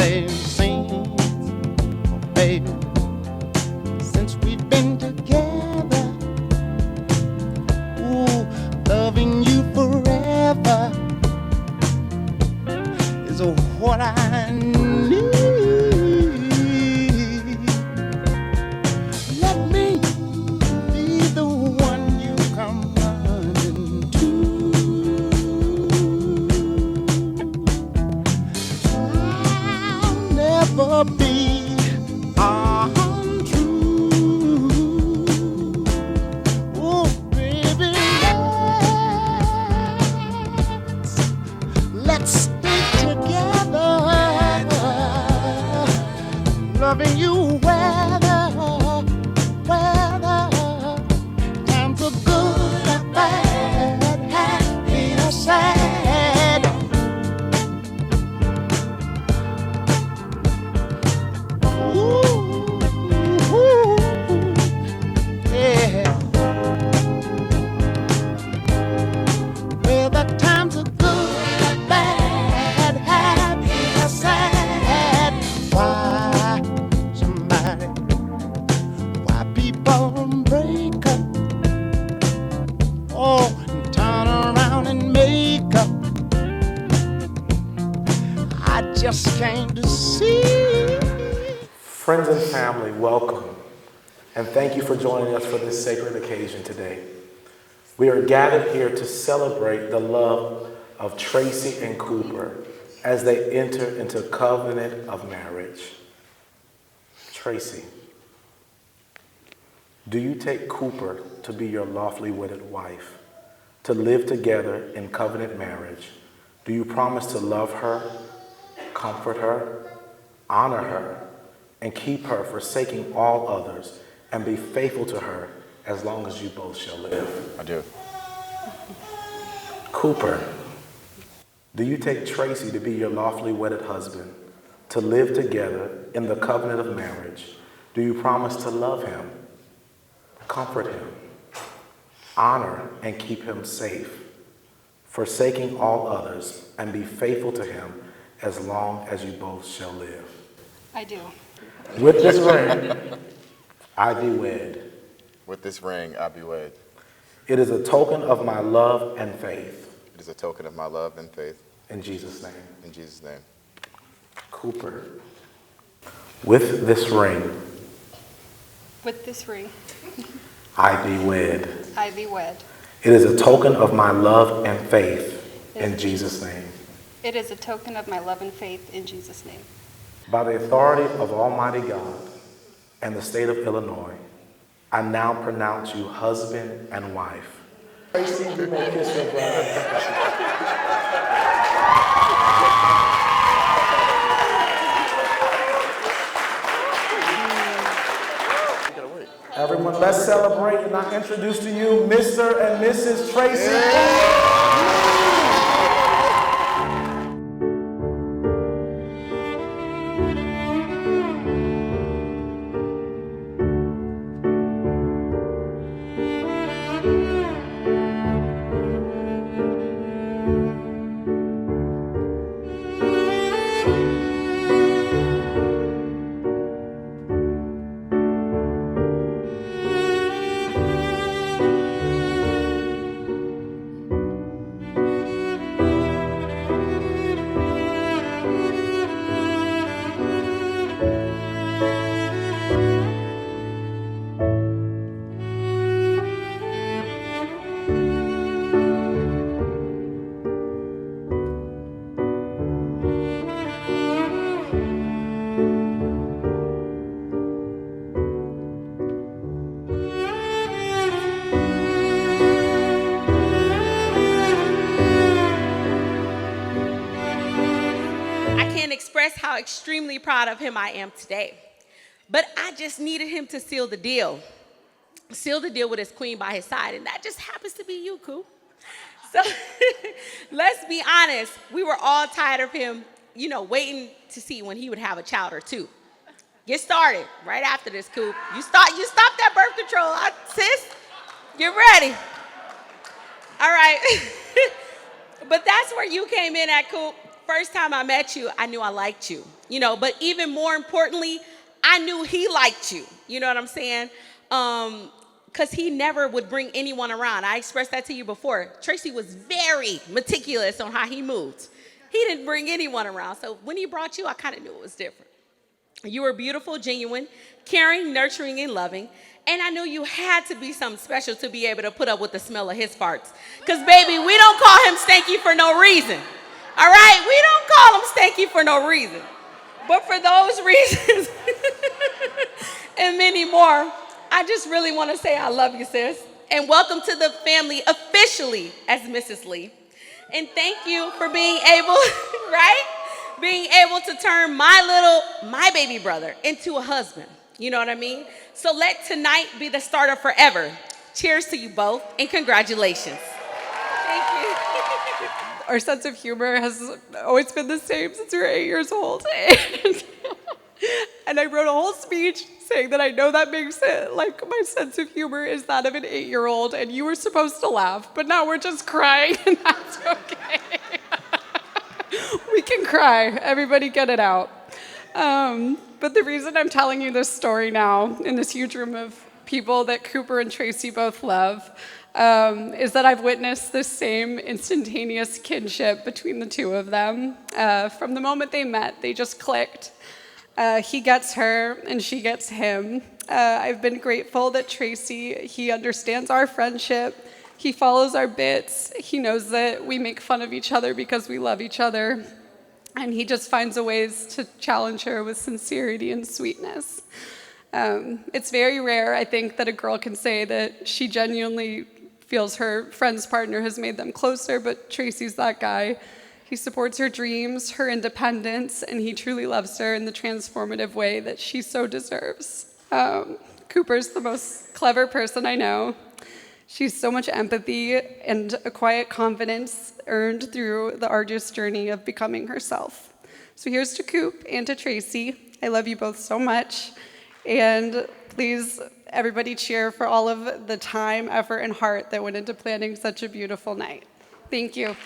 say since, baby, since we've been together, ooh, loving you forever is what I need. Let me be the one you come running to. I'll never be untrue. Oh, baby, let's stay together, loving you weather, times are good and bad, happy or sad. Ooh, yeah. Well, the times are good and bad, happy or sad. Why people break up? Oh, and turn around and make up. I just came to see. Friends and family, welcome, and thank you for joining us for this sacred occasion today. We are gathered here to celebrate the love of Tracy and Cooper as they enter into covenant of marriage. Tracy, do you take Cooper to be your lawfully wedded wife, to live together in covenant marriage? Do you promise to love her, comfort her, honor her, and keep her, forsaking all others, and be faithful to her as long as you both shall live? I do. Cooper, do you take Tracy to be your lawfully wedded husband, to live together in the covenant of marriage? Do you promise to love him, comfort him, honor and keep him safe, forsaking all others, and be faithful to him as long as you both shall live? I do. With this ring, I be wed. With this ring, I be wed. It is a token of my love and faith. It is a token of my love and faith. In Jesus' name. In Jesus' name. Cooper, with this ring, With this ring, I be wed. I be wed. It is a token of my love and faith. In Jesus' name. It is a token of my love and faith in Jesus' name. By the authority of Almighty God and the state of Illinois, I now pronounce you husband and wife. Tracy, you may kiss your bride. Everyone, let's celebrate, and I introduce to you Mr. and Mrs. Tracy. Express how extremely proud of him I am today. But I just needed him to seal the deal. Seal the deal with his queen by his side, and that just happens to be you, Coop. So let's be honest, we were all tired of him, waiting to see when he would have a child or two. Get started right after this, Coop. You stop that birth control, sis. Get ready. All right. But that's where you came in at, Coop. first time I met you, I knew I liked you, but even more importantly, I knew he liked you. You know what I'm saying? Because he never would bring anyone around. I expressed that to you before. Tracy was very meticulous on how he moved. He didn't bring anyone around. So when he brought you, I kind of knew it was different. You were beautiful, genuine, caring, nurturing, and loving. And I knew you had to be something special to be able to put up with the smell of his farts. Because, baby, we don't call him stanky for no reason. All right? We don't call him stanky for no reason. But for those reasons and many more, I just really want to say I love you, sis. And welcome to the family officially as Mrs. Lee. And thank you for being able, right? Being able to turn my baby brother into a husband. You know what I mean? So let tonight be the start of forever. Cheers to you both, and congratulations. Thank you. Our sense of humor has always been the same since we were 8 years old. And I wrote a whole speech saying that I know that makes it, like, my sense of humor is that of an 8-year-old, and you were supposed to laugh, but now we're just crying, and that's okay. We can cry. Everybody get it out. But the reason I'm telling you this story now in this huge room of people that Cooper and Tracy both love is that I've witnessed this same instantaneous kinship between the two of them. From the moment they met, they just clicked. He gets her and she gets him. I've been grateful that Tracy, he understands our friendship. He follows our bits. He knows that we make fun of each other because we love each other. And he just finds a ways to challenge her with sincerity and sweetness. It's very rare, I think, that a girl can say that she genuinely feels her friend's partner has made them closer, but Tracy's that guy. He supports her dreams, her independence, and he truly loves her in the transformative way that she so deserves. Cooper's the most clever person I know. She's so much empathy and a quiet confidence earned through the arduous journey of becoming herself. So here's to Coop and to Tracy. I love you both so much. And please, everybody cheer for all of the time, effort, and heart that went into planning such a beautiful night. Thank you.